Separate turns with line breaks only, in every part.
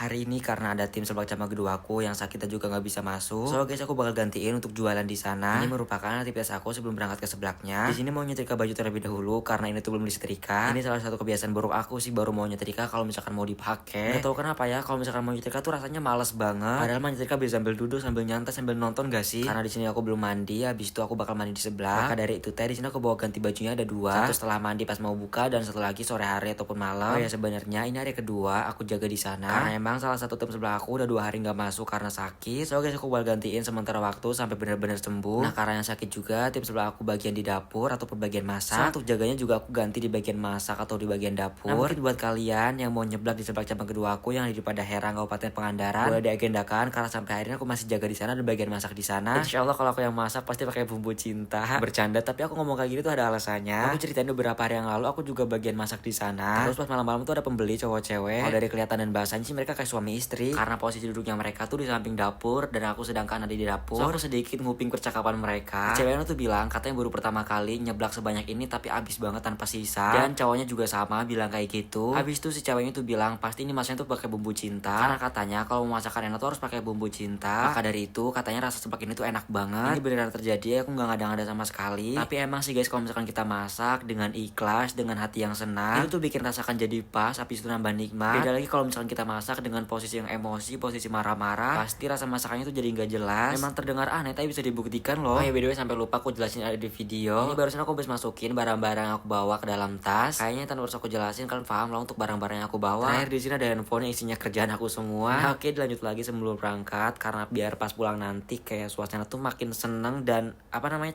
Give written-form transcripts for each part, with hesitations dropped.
Hari ini karena ada tim sepak cabang kedua aku yang sakit dan juga nggak bisa masuk. So guys, aku bakal gantiin untuk jualan di sana. Ini merupakan aktivitas aku sebelum berangkat ke seblaknya. Di sini mau nyetrika baju terlebih dahulu karena ini tuh belum disetrika. Ini salah satu kebiasaan buruk aku sih, baru mau nyetrika kalau misalkan mau dipakai. Gak tau kenapa ya, kalau misalkan mau nyetrika tuh rasanya males banget. Padahal mah nyetrika bisa sambil duduk, sambil nyantai, sambil nonton gak sih? Karena di sini aku belum mandi, habis itu aku bakal mandi di sebelah. Maka dari itu teh di sini aku bawa ganti bajunya ada dua. Satu setelah mandi pas mau buka dan satu lagi sore hari ataupun malam. Oh ya, sebenarnya ini hari kedua aku jaga di sana. Karena emang salah satu tim sebelah aku udah 2 hari nggak masuk karena sakit. So guys, aku bakal gantiin sementara waktu sampai benar-benar sembuh. Nah, karena yang sakit juga, tim sebelah aku bagian di dapur ataupun bagian masak. So, untuk jaganya juga aku ganti di bagian masak atau di bagian dapur. Nah, mungkin buat kalian yang mau nyeblak di seblak cabang kedua aku yang ada di Padaherang Kabupaten Pangandaran, boleh diagendakan karena sampai hari ini aku masih jaga di sana dan bagian masak di sana. Insya Allah kalau aku yang masak pasti pakai bumbu cinta. Bercanda, tapi aku ngomong kayak gini tuh ada alasannya. Aku ceritain beberapa hari yang lalu aku juga bagian masak di sana. Terus pas malam-malam tuh ada pembeli cowok cewek. Kalau dari kelihatan dan bahasanya sih mereka kayak suami istri. Karena posisi duduknya mereka tuh di samping dapur dan aku sedangkan ada di dapur. So aku sedikit nguping percakapan mereka. Ceweknya tuh bilang katanya baru pertama kali nyeblak sebanyak ini tapi abis banget tanpa sisa. Dan cowoknya juga sama bilang kayak gitu. Habis itu si ceweknya tuh bilang pasti ini masnya tuh pakai bumbu cinta. Karena katanya kalau mau masakan enak tuh harus pakai bumbu cinta. Maka dari itu katanya rasa seblak ini tuh enak banget. Ini beneran terjadi, aku nggak ngada-ngada sama sekali. Tapi emang sih guys, kalau misalkan kita masak dengan ikhlas, dengan hati yang senang, itu tuh bikin rasakan jadi pas. Habis itu nambah nikmat. Beda lagi kalau misalkan kita masak dengan posisi yang emosi, posisi marah-marah, pasti rasa masakannya tuh jadi nggak jelas. Memang terdengar aneh tapi bisa dibuktikan loh. Oh ya, by the way sampai lupa aku jelasin ada di video. Ini barusan aku habis masukin barang-barang yang aku bawa ke dalam tas. Kayaknya tanpa harus aku jelasin kalian paham lah untuk barang-barang yang aku bawa. Terakhir di sini ada handphone yang isinya kerjaan aku semua. Nah, oke, lanjut lagi sebelum berangkat karena biar pas pulang nanti kayak suasana tuh makin seneng dan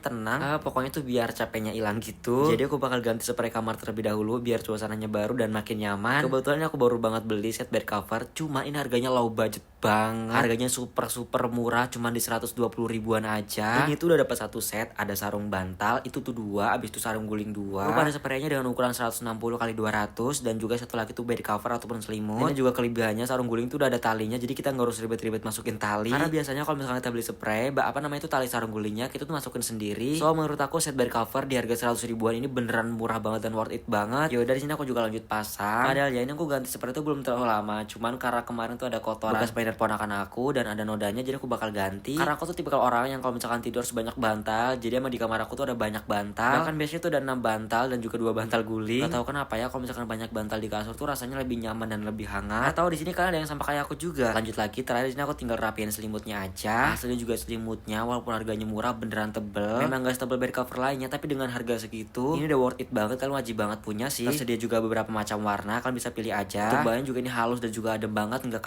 tenang. Pokoknya tuh biar capeknya hilang gitu. Jadi aku bakal ganti spray kamar terlebih dahulu biar suasananya baru dan makin nyaman. Kebetulan aku baru banget beli set bed cover, cuma ini harganya low budget banget. Harganya super murah, cuma di 120 ribuan aja. Ini tuh udah dapat satu set, ada sarung bantal, itu tuh dua, abis itu sarung guling dua. Lalu pada spraynya dengan ukuran 160 x 200 dan juga satu lagi tuh bed cover ataupun selimut. Ini juga kelebihannya sarung guling tuh udah ada talinya, jadi kita nggak harus ribet-ribet masukin tali. Karena biasanya kalau misalnya kita beli spray, itu tali sarung gulingnya kita tuh masukin sendiri. So menurut aku set bed cover di harga 100 ribuan ini beneran murah banget dan worth it banget. Yaudah di sini aku juga lanjut pasang. Padahal ya ini aku ganti spray itu belum terlalu lama, cuman karena kemarin tuh ada kotoran bekas mainan ponakan aku dan ada nodanya, jadi aku bakal ganti. Karena aku tuh tipikal orang yang kalau misalkan tidur sebanyak bantal, jadi emang di kamar aku tuh ada banyak bantal. Bahkan biasanya tuh ada 6 bantal dan juga 2 bantal guling. Gak tau kenapa ya, kalau misalkan banyak bantal di kasur tuh rasanya lebih nyaman dan lebih hangat. Atau di sini kalian ada yang sama kayak aku juga. Lanjut lagi, terakhir di sini aku tinggal rapiin selimutnya aja. Aslinya juga selimutnya walaupun harganya murah beneran tebel. Memang gak setebel bed cover lainnya, tapi dengan harga segitu ini udah worth it banget. Kalian wajib banget punya sih. Tersedia juga beberapa macam warna, kalian bisa pilih aja. Untuk bahannya juga ini halus dan juga adem banget, nggak